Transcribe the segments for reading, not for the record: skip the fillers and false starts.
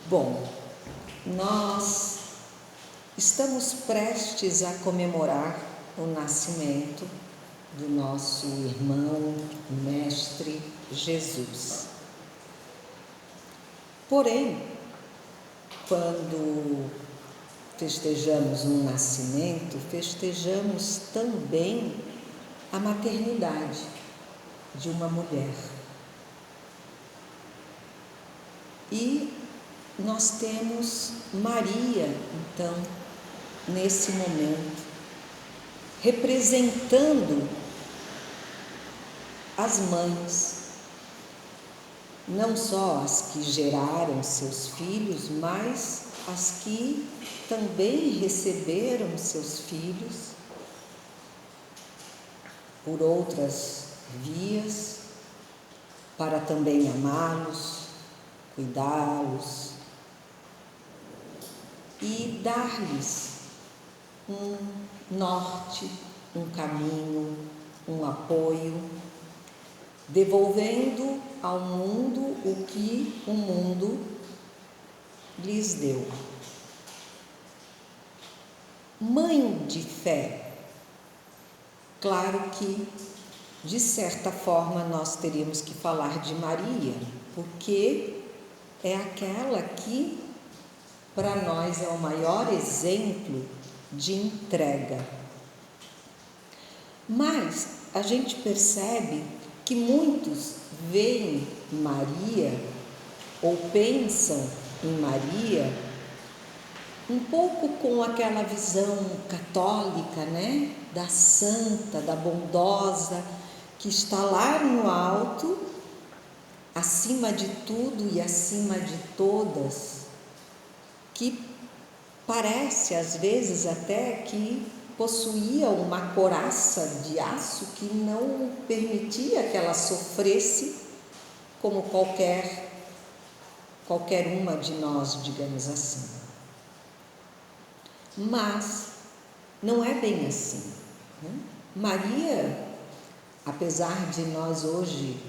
Bom, nós estamos prestes a comemorar o nascimento do nosso irmão, mestre Jesus. Porém, quando festejamos um nascimento, festejamos também a maternidade de uma mulher. E nós temos Maria, então, nesse momento, representando as mães, não só as que geraram seus filhos, mas as que também receberam seus filhos por outras vias, para também amá-los, cuidá-los e dar-lhes um norte, um caminho, um apoio, devolvendo ao mundo o que o mundo lhes deu. Mãe de fé. Claro que, de certa forma, nós teríamos que falar de Maria, porque é aquela que, para nós, é o maior exemplo de entrega. Mas a gente percebe que muitos veem Maria ou pensam em Maria um pouco com aquela visão católica, né? Da santa, da bondosa, que está lá no alto, acima de tudo e acima de todas, que parece às vezes até que possuía uma couraça de aço que não permitia que ela sofresse como qualquer uma de nós, digamos assim. Mas não é bem assim, né? Maria, apesar de nós hoje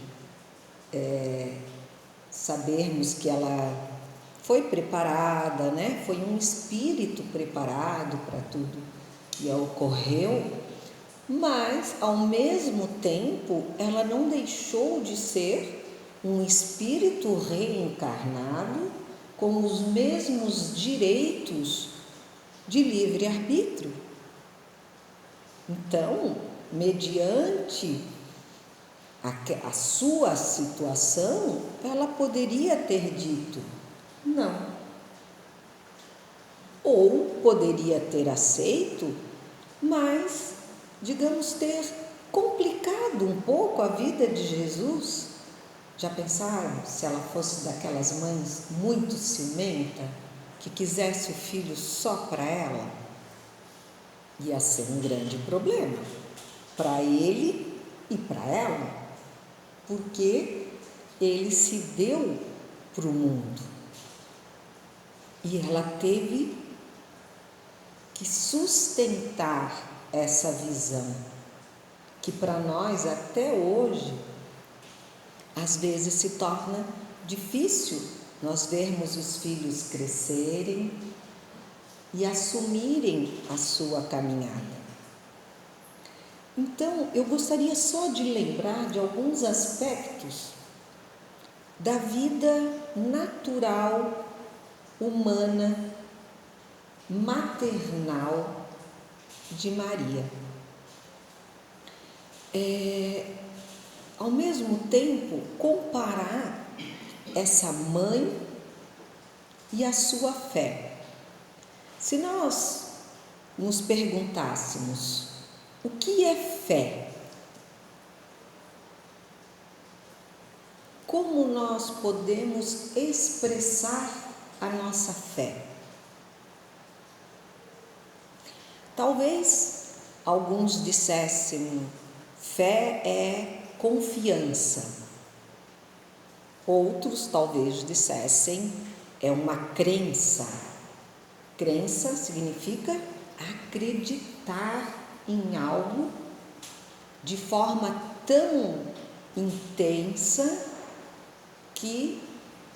sabermos que ela foi preparada, né? Foi um espírito preparado para tudo que ocorreu, mas ao mesmo tempo ela não deixou de ser um espírito reencarnado com os mesmos direitos de livre-arbítrio. Então, mediante a sua situação, ela poderia ter dito não. Ou poderia ter aceito, mas, digamos, ter complicado um pouco a vida de Jesus. Já pensaram se ela fosse daquelas mães muito ciumenta, que quisesse o filho só para ela? Ia ser um grande problema para ele e para ela, porque ele se deu para o mundo e ela teve que sustentar essa visão, que para nós até hoje às vezes se torna difícil nós vermos os filhos crescerem e assumirem a sua caminhada. Então, eu gostaria só de lembrar de alguns aspectos da vida natural, humana, maternal de Maria. Ao mesmo tempo, comparar essa mãe e a sua fé. Se nós nos perguntássemos o que é fé, como nós podemos expressar a nossa fé? Talvez alguns dissessem: fé é confiança. Outros talvez dissessem: é uma crença. Crença significa acreditar em algo de forma tão intensa que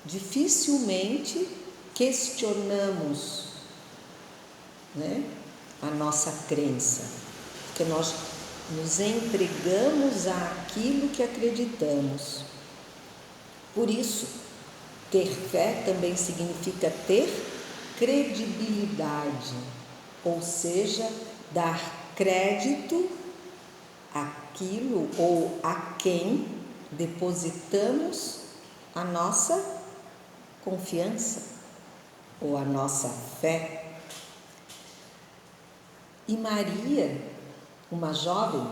dificilmente questionamos, né, a nossa crença, porque nós nos entregamos àquilo que acreditamos. Por isso, ter fé também significa ter credibilidade, ou seja, dar crédito àquilo ou a quem depositamos a nossa confiança ou a nossa fé. E Maria, uma jovem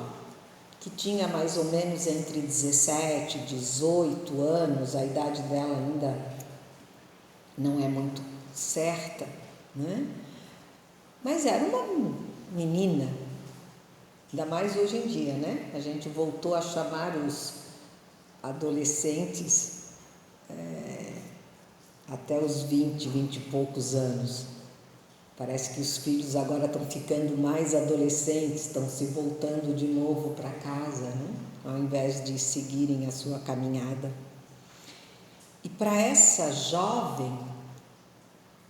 que tinha mais ou menos entre 17 e 18 anos, a idade dela ainda não é muito certa, né? Mas era uma menina, ainda mais hoje em dia, né? A gente voltou a chamar os adolescentes até os 20 e poucos anos. Parece que os filhos agora estão ficando mais adolescentes, estão se voltando de novo para casa, né? Ao invés de seguirem a sua caminhada. E para essa jovem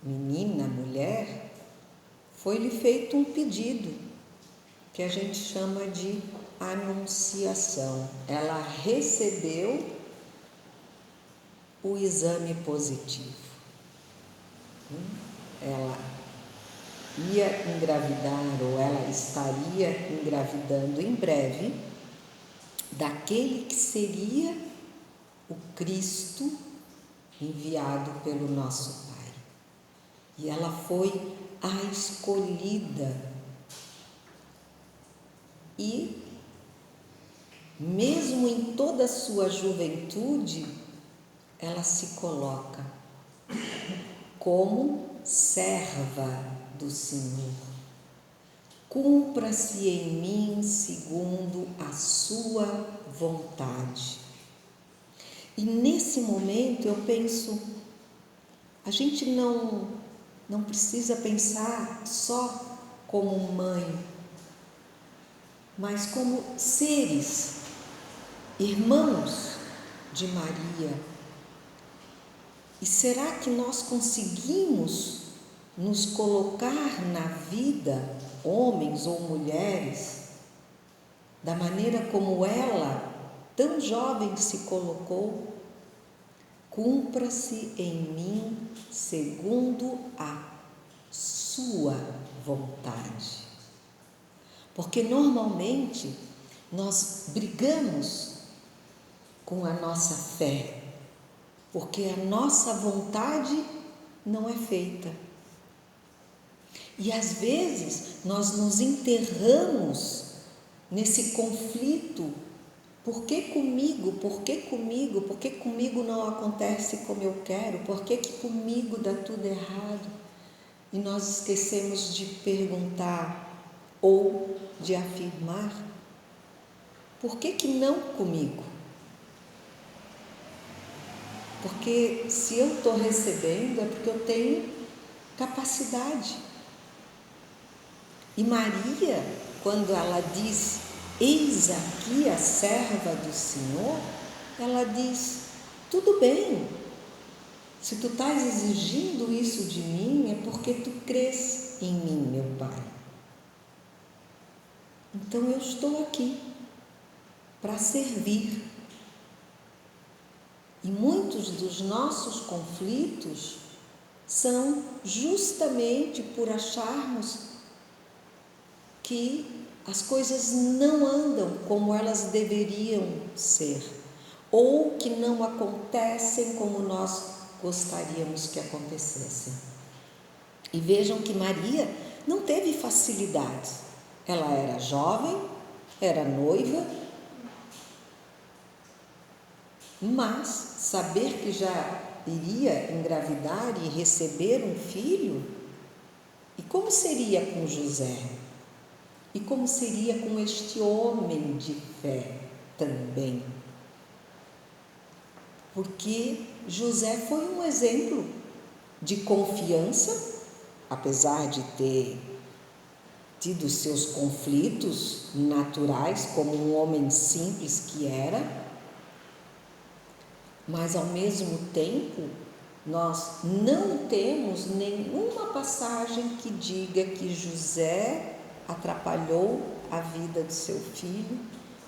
menina, mulher, foi-lhe feito um pedido, que a gente chama de anunciação. Ela recebeu o exame positivo. Ela ia engravidar, ou ela estaria engravidando em breve, daquele que seria o Cristo enviado pelo nosso Pai. E ela foi a escolhida. E, mesmo em toda a sua juventude, ela se coloca como serva do Senhor. Cumpra-se em mim segundo a sua vontade. E nesse momento eu penso, a gente não precisa pensar só como mãe, mas como seres, irmãos de Maria. E será que nós conseguimos nos colocar na vida, homens ou mulheres, da maneira como ela, tão jovem, se colocou? Cumpra-se em mim segundo a sua vontade. Porque normalmente nós brigamos com a nossa fé, porque a nossa vontade não é feita. E às vezes nós nos enterramos nesse conflito. Por que comigo? Por que comigo? Por que comigo não acontece como eu quero? Por que comigo dá tudo errado? E nós esquecemos de perguntar ou de afirmar: por que não comigo? Porque se eu estou recebendo é porque eu tenho capacidade. E Maria, quando ela diz: eis aqui a serva do Senhor, ela diz: tudo bem, se tu estás exigindo isso de mim, é porque tu crês em mim, meu Pai. Então eu estou aqui para servir. E muitos dos nossos conflitos são justamente por acharmos que as coisas não andam como elas deveriam ser, ou que não acontecem como nós gostaríamos que acontecessem. E vejam que Maria não teve facilidades. Ela era jovem, era noiva, mas saber que já iria engravidar e receber um filho, e como seria com José? E como seria com este homem de fé também? Porque José foi um exemplo de confiança, apesar de ter tido seus conflitos naturais, como um homem simples que era, mas ao mesmo tempo Nós não temos nenhuma passagem que diga que José atrapalhou a vida de seu filho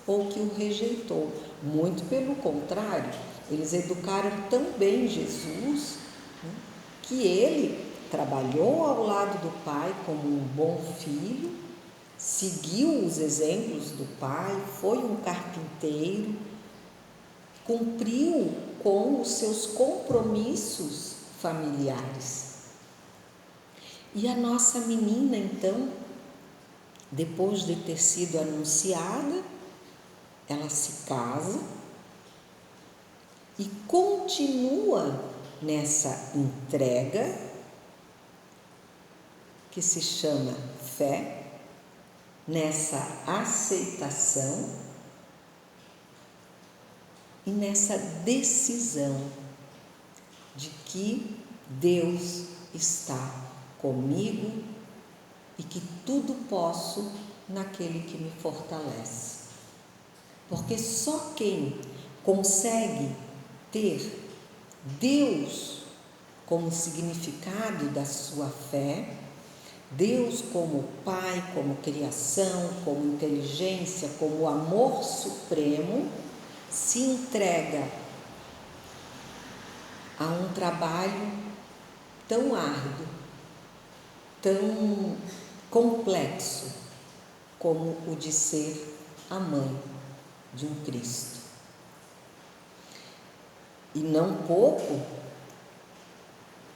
ou que o rejeitou. Muito pelo contrário, eles educaram tão bem Jesus, né, que ele trabalhou ao lado do pai como um bom filho, seguiu os exemplos do pai, foi um carpinteiro, cumpriu com os seus compromissos familiares. E a nossa menina, então, depois de ter sido anunciada, ela se casa e continua nessa entrega que se chama fé, nessa aceitação e nessa decisão de que Deus está comigo e que tudo posso naquele que me fortalece. Porque só quem consegue ter Deus como significado da sua fé, Deus como Pai, como criação, como inteligência, como amor supremo, se entrega a um trabalho tão árduo, tão complexo como o de ser a mãe de um Cristo. E não pouco,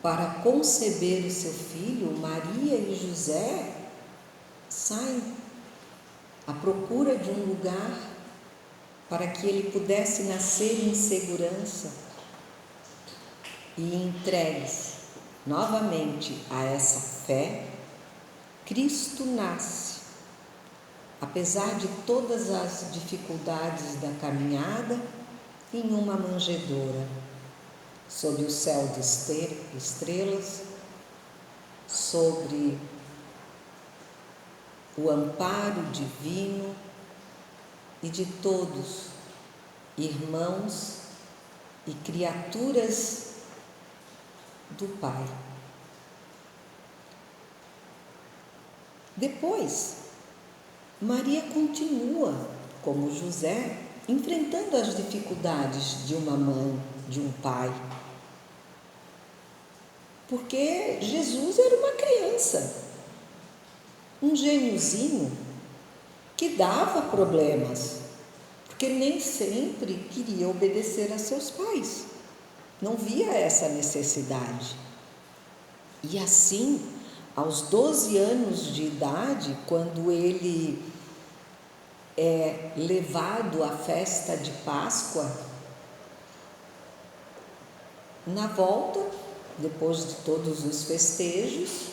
para conceber o seu filho, Maria e José saem à procura de um lugar para que ele pudesse nascer em segurança e entregues novamente a essa fé. Cristo nasce, apesar de todas as dificuldades da caminhada, em uma manjedoura, sob o céu de estrelas, sobre o amparo divino e de todos, irmãos e criaturas do Pai. Depois, Maria continua, como José, enfrentando as dificuldades de uma mãe, de um pai. Porque Jesus era uma criança, um gêniozinho que dava problemas, porque nem sempre queria obedecer a seus pais, não via essa necessidade. E assim, aos 12 anos de idade, quando ele é levado à festa de Páscoa, na volta, depois de todos os festejos,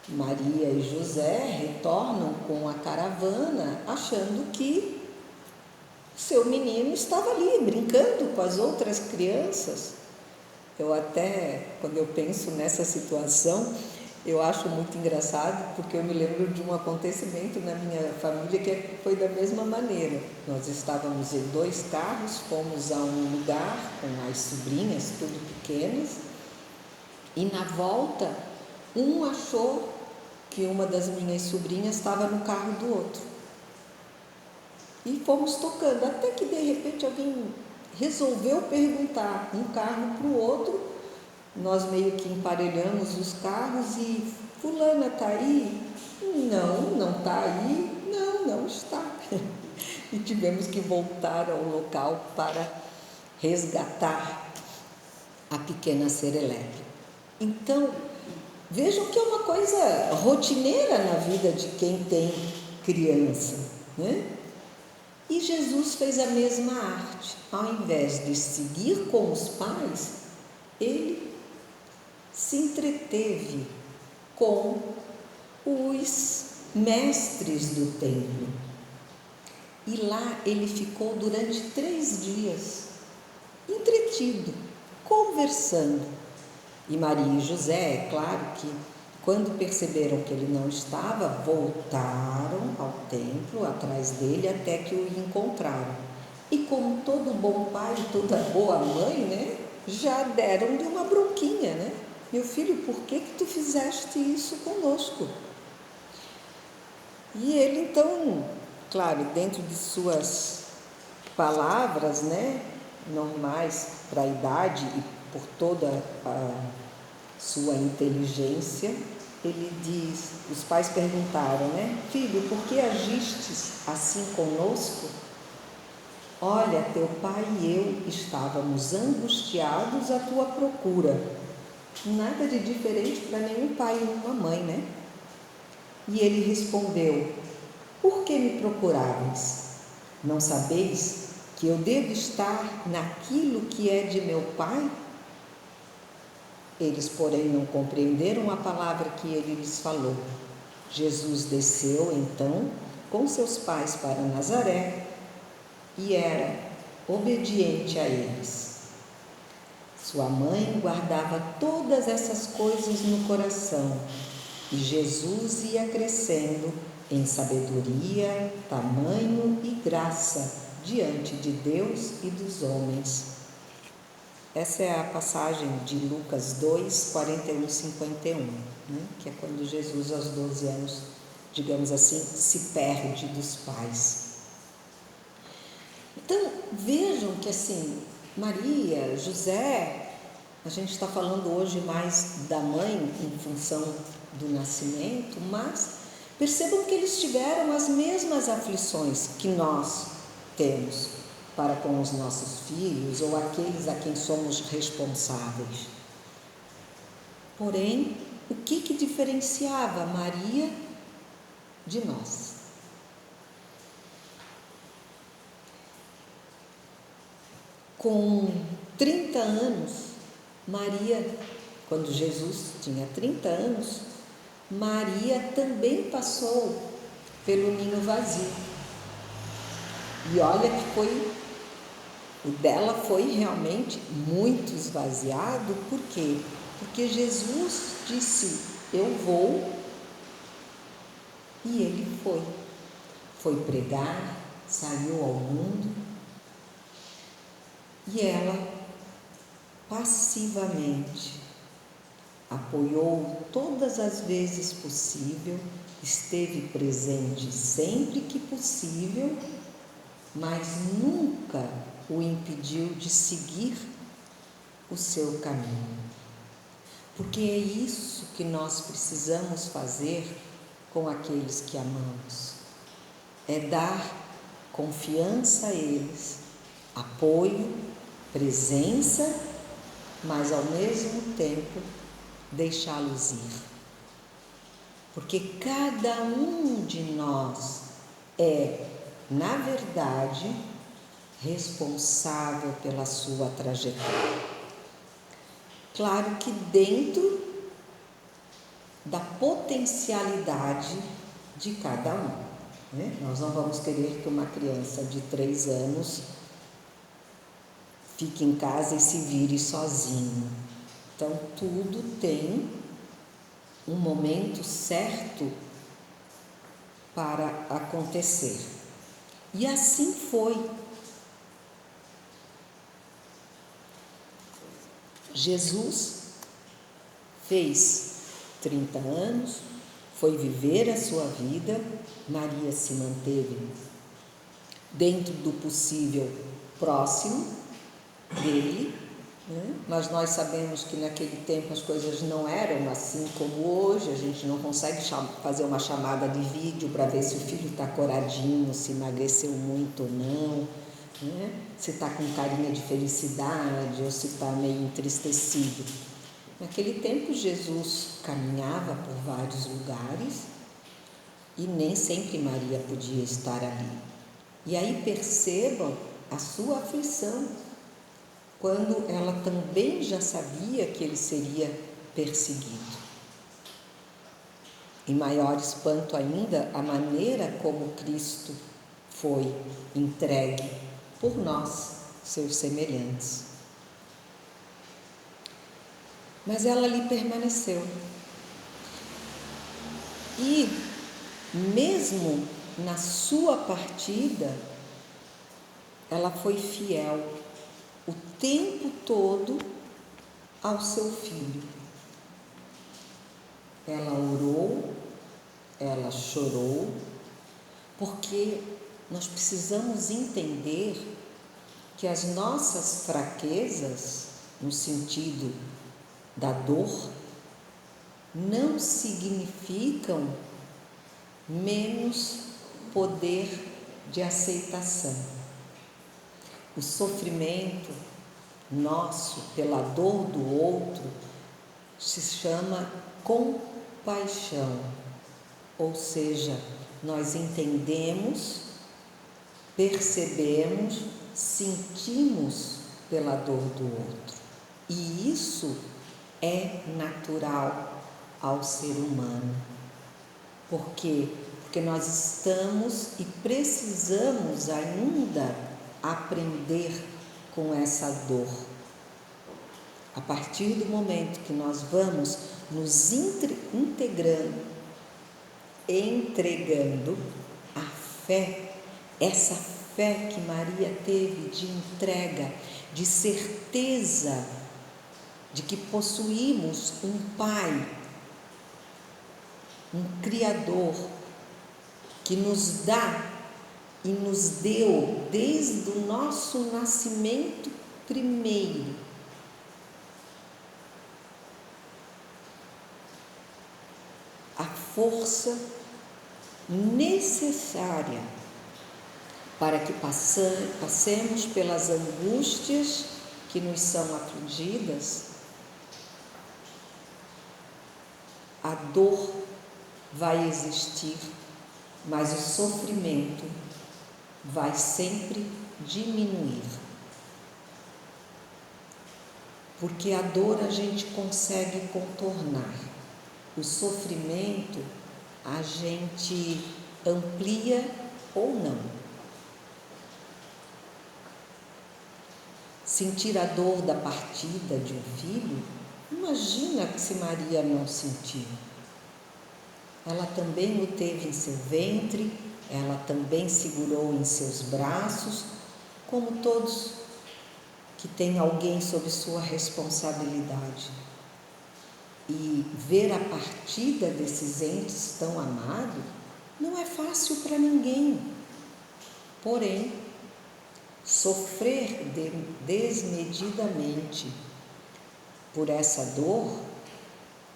Maria e José retornam com a caravana, achando que seu menino estava ali, brincando com as outras crianças. Eu até, quando eu penso nessa situação, eu acho muito engraçado, porque eu me lembro de um acontecimento na minha família que foi da mesma maneira. Nós estávamos em 2 carros, fomos a um lugar com as sobrinhas, tudo pequenas, e na volta, um achou que uma das minhas sobrinhas estava no carro do outro. E fomos tocando, até que de repente alguém resolveu perguntar um carro para o outro. Nós meio que emparelhamos os carros e fulana está aí? Não, não está aí. Não, não está. E tivemos que voltar ao local para resgatar a pequena serelepe. Então, vejam que é uma coisa rotineira na vida de quem tem criança, né? E Jesus fez a mesma arte. Ao invés de seguir com os pais, ele se entreteve com os mestres do templo. E lá ele ficou durante 3 dias, entretido, conversando. E Maria e José, é claro que, quando perceberam que ele não estava, voltaram ao templo atrás dele até que o encontraram. E como todo bom pai, toda boa mãe, né? já deram-lhe uma bronquinha, né? Meu filho, por que tu fizeste isso conosco? E ele então, claro, dentro de suas palavras, né, normais para a idade e por toda a sua inteligência, ele diz, os pais perguntaram, né, filho, por que agistes assim conosco? Olha, teu pai e eu estávamos angustiados à tua procura. Nada de diferente para nenhum pai e nenhuma mãe, né? E ele respondeu, por que me procuráveis? Não sabeis que eu devo estar naquilo que é de meu pai? Eles, porém, não compreenderam a palavra que ele lhes falou. Jesus desceu, então, com seus pais para Nazaré e era obediente a eles. Sua mãe guardava todas essas coisas no coração e Jesus ia crescendo em sabedoria, tamanho e graça diante de Deus e dos homens. Essa é a passagem de Lucas 2, 41 e 51, né? Que é quando Jesus, aos 12 anos, digamos assim, se perde dos pais. Então, vejam que assim, Maria, José, a gente está falando hoje mais da mãe em função do nascimento, mas percebam que eles tiveram as mesmas aflições que nós temos para com os nossos filhos ou aqueles a quem somos responsáveis. Porém, o que diferenciava Maria de nós? Com 30 anos, Maria, quando Jesus tinha 30 anos, Maria também passou pelo ninho vazio. E olha que o dela foi realmente muito esvaziado. Por quê? Porque Jesus disse, eu vou, e ele foi. Foi pregar, saiu ao mundo, e ela passivamente apoiou todas as vezes possível, esteve presente sempre que possível, mas nunca o impediu de seguir o seu caminho. Porque é isso que nós precisamos fazer com aqueles que amamos. É dar confiança a eles, apoio, presença, mas ao mesmo tempo deixá-los ir. Porque cada um de nós é, na verdade, responsável pela sua trajetória. Claro que dentro da potencialidade de cada um, né? Nós não vamos querer que uma criança de 3 anos fique em casa e se vire sozinho. Então, tudo tem um momento certo para acontecer. E assim foi. Jesus fez 30 anos, foi viver a sua vida, Maria se manteve dentro do possível próximo dele, né? Mas nós sabemos que naquele tempo as coisas não eram assim como hoje, a gente não consegue fazer uma chamada de vídeo para ver se o filho está coradinho, se emagreceu muito ou não, né? Se está com carinha de felicidade ou se está meio entristecido. Naquele tempo Jesus caminhava por vários lugares e nem sempre Maria podia estar ali. E aí percebam a sua aflição, quando ela também já sabia que ele seria perseguido. Em maior espanto ainda, a maneira como Cristo foi entregue por nós, seus semelhantes. Mas ela ali permaneceu. E, mesmo na sua partida, ela foi fiel. o tempo todo ao seu filho. Ela orou, ela chorou, porque nós precisamos entender que as nossas fraquezas, no sentido da dor, não significam menos poder de aceitação. O sofrimento nosso pela dor do outro se chama compaixão, ou seja, nós entendemos, percebemos, sentimos pela dor do outro. E isso é natural ao ser humano. Por quê? Porque nós estamos e precisamos ainda aprender com essa dor. A partir do momento que nós vamos nos integrando, entregando a fé, essa fé que Maria teve de entrega, de certeza de que possuímos um Pai, um Criador, que nos dá e nos deu desde o nosso nascimento primeiro a força necessária para que passemos pelas angústias que nos são afligidas. A dor vai existir, mas o sofrimento vai sempre diminuir. Porque a dor a gente consegue contornar, o sofrimento a gente amplia ou não. Sentir a dor da partida de um filho, imagina se Maria não sentiu. Ela também o teve em seu ventre, ela também segurou em seus braços, como todos que têm alguém sob sua responsabilidade. E ver a partida desses entes tão amados não é fácil para ninguém. Porém, sofrer desmedidamente por essa dor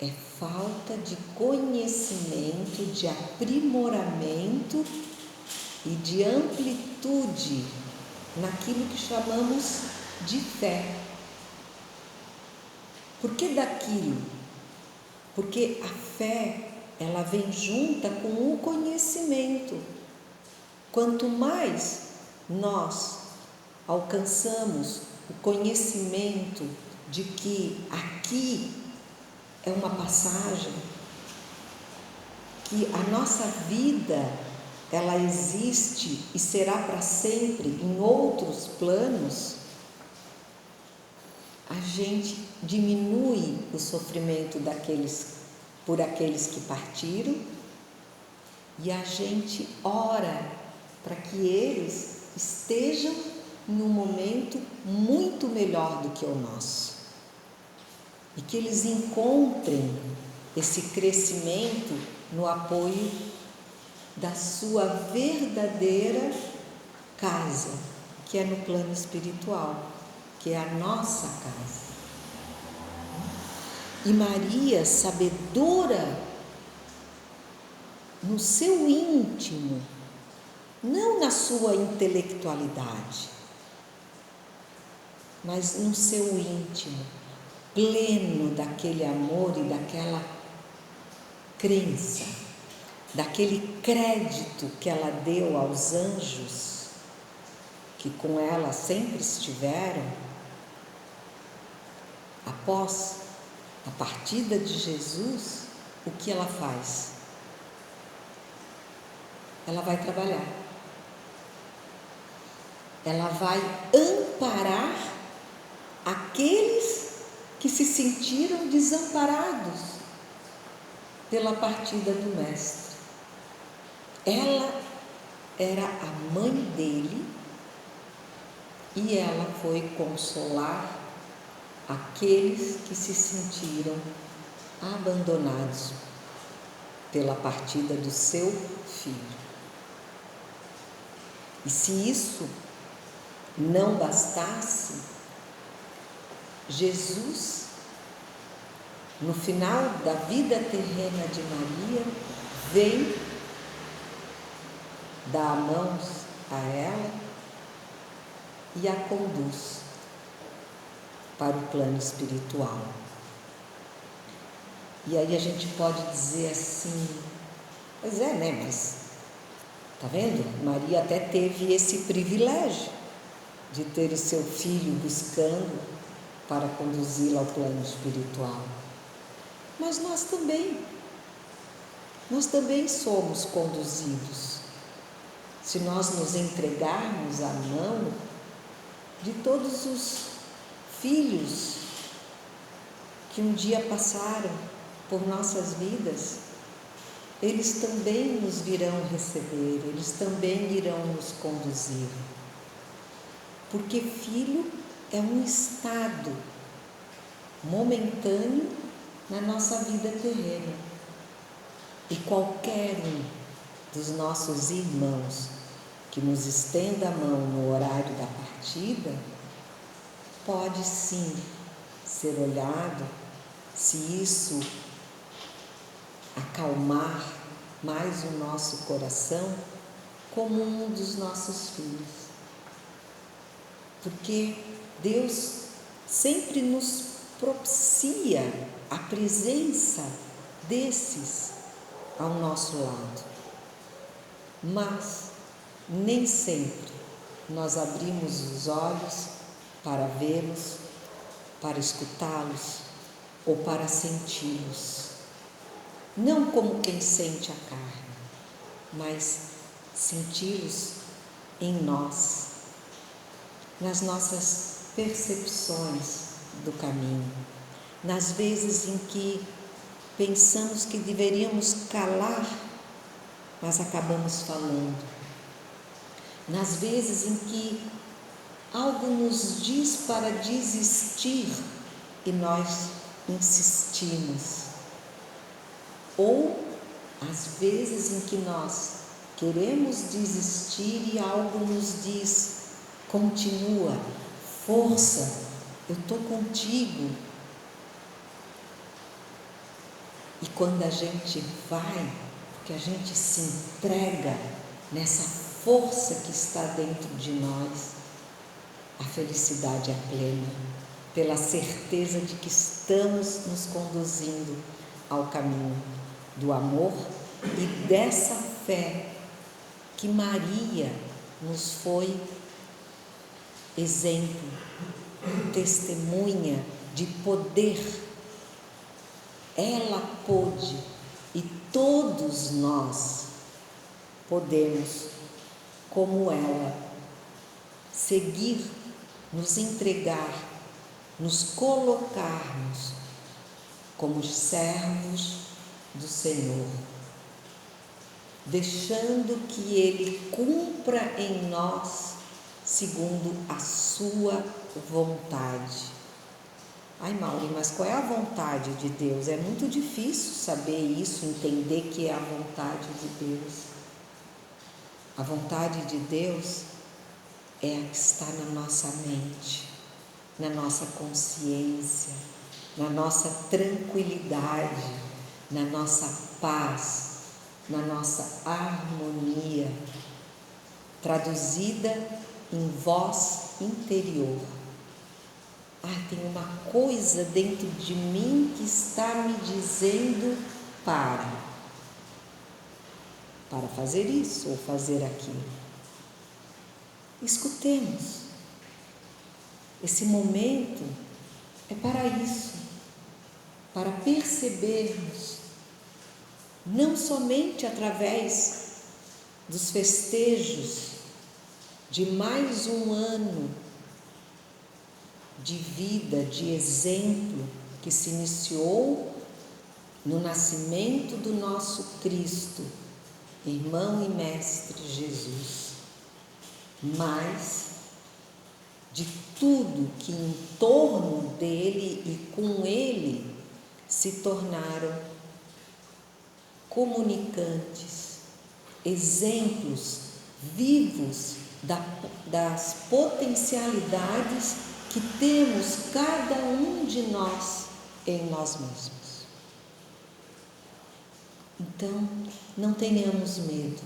é falta de conhecimento, de aprimoramento e de amplitude naquilo que chamamos de fé. Por que daquilo? Porque a fé, ela vem junta com o conhecimento. Quanto mais nós alcançamos o conhecimento de que aqui é uma passagem, que a nossa vida, ela existe e será para sempre em outros planos, a gente diminui o sofrimento por aqueles que partiram e a gente ora para que eles estejam em um momento muito melhor do que o nosso e que eles encontrem esse crescimento no apoio da sua verdadeira casa, que é no plano espiritual, que é a nossa casa. E Maria, sabedora no seu íntimo, não na sua intelectualidade, mas no seu íntimo, pleno daquele amor e daquela crença, daquele crédito que ela deu aos anjos, que com ela sempre estiveram, após a partida de Jesus, o que ela faz? Ela vai trabalhar. Ela vai amparar aqueles que se sentiram desamparados pela partida do Mestre. Ela era a mãe dele e ela foi consolar aqueles que se sentiram abandonados pela partida do seu filho. E se isso não bastasse, Jesus, no final da vida terrena de Maria, vem dar mãos a ela e a conduz para o plano espiritual. E aí a gente pode dizer assim, pois é, né, mas tá vendo? Maria até teve esse privilégio de ter o seu filho buscando para conduzi-la ao plano espiritual. Mas nós também somos conduzidos. Se nós nos entregarmos à mão de todos os filhos que um dia passaram por nossas vidas, eles também nos virão receber, eles também irão nos conduzir. Porque filho é um estado momentâneo na nossa vida terrena. E qualquer um dos nossos irmãos que nos estenda a mão no horário da partida, pode sim ser olhado, se isso acalmar mais o nosso coração, como um dos nossos filhos. Porque Deus sempre nos propicia a presença desses ao nosso lado. Mas nem sempre nós abrimos os olhos para vê-los, para escutá-los ou para senti-los. Não como quem sente a carne, mas senti-los em nós, nas nossas percepções do caminho, nas vezes em que pensamos que deveríamos calar, mas acabamos falando, nas vezes em que algo nos diz para desistir e nós insistimos, ou às vezes em que nós queremos desistir e algo nos diz: continua, força, eu estou contigo. E quando a gente vai, que a gente se entrega nessa força que está dentro de nós, a felicidade é plena, pela certeza de que estamos nos conduzindo ao caminho do amor e dessa fé que Maria nos foi exemplo, testemunha de poder. Ela pôde e todos nós podemos, como ela, seguir, nos entregar, nos colocarmos como servos do Senhor, deixando que Ele cumpra em nós segundo a sua vontade. Ai, Mauri, mas qual é a vontade de Deus? É muito difícil saber isso, entender que é a vontade de Deus. A vontade de Deus é a que está na nossa mente, na nossa consciência, na nossa tranquilidade, na nossa paz, na nossa harmonia, traduzida em voz interior. Tem uma coisa dentro de mim que está me dizendo para fazer isso ou fazer aquilo. Escutemos. Esse momento é para isso, para percebermos, não somente através dos festejos de mais um ano de vida, de exemplo que se iniciou no nascimento do nosso Cristo, irmão e mestre Jesus, mas de tudo que em torno dele e com ele se tornaram comunicantes, exemplos vivos das potencialidades que temos cada um de nós em nós mesmos. Então, não tenhamos medo,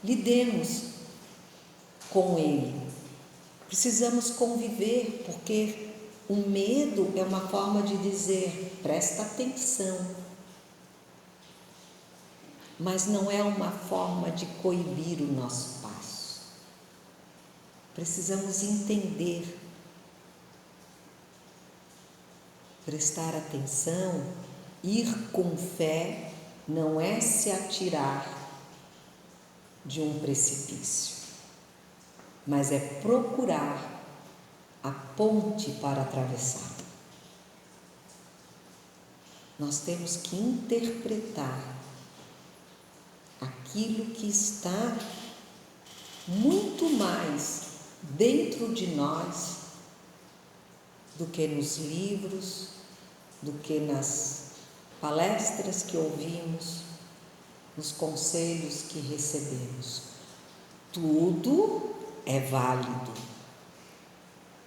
lidemos com ele. Precisamos conviver, porque o medo é uma forma de dizer, presta atenção. Mas não é uma forma de coibir o nosso passo. Precisamos entender, prestar atenção, ir com fé não é se atirar de um precipício, mas é procurar a ponte para atravessar. Nós temos que interpretar aquilo que está muito mais dentro de nós do que nos livros, do que nas palestras que ouvimos, nos conselhos que recebemos. Tudo é válido,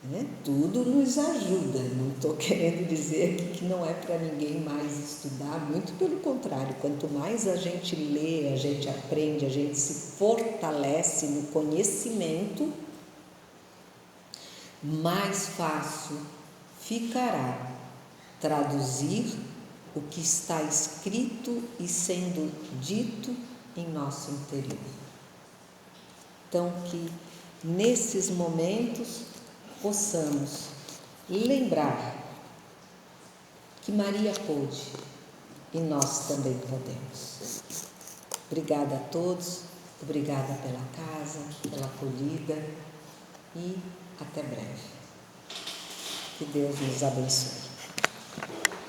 né? Tudo nos ajuda. Não estou querendo dizer aqui que não é para ninguém mais estudar, muito pelo contrário, quanto mais a gente lê, a gente aprende, a gente se fortalece no conhecimento, mais fácil ficará traduzir o que está escrito e sendo dito em nosso interior. Então, que nesses momentos possamos lembrar que Maria pôde e nós também podemos. Obrigada a todos, obrigada pela casa, pela acolhida e até breve. Que Deus nos abençoe.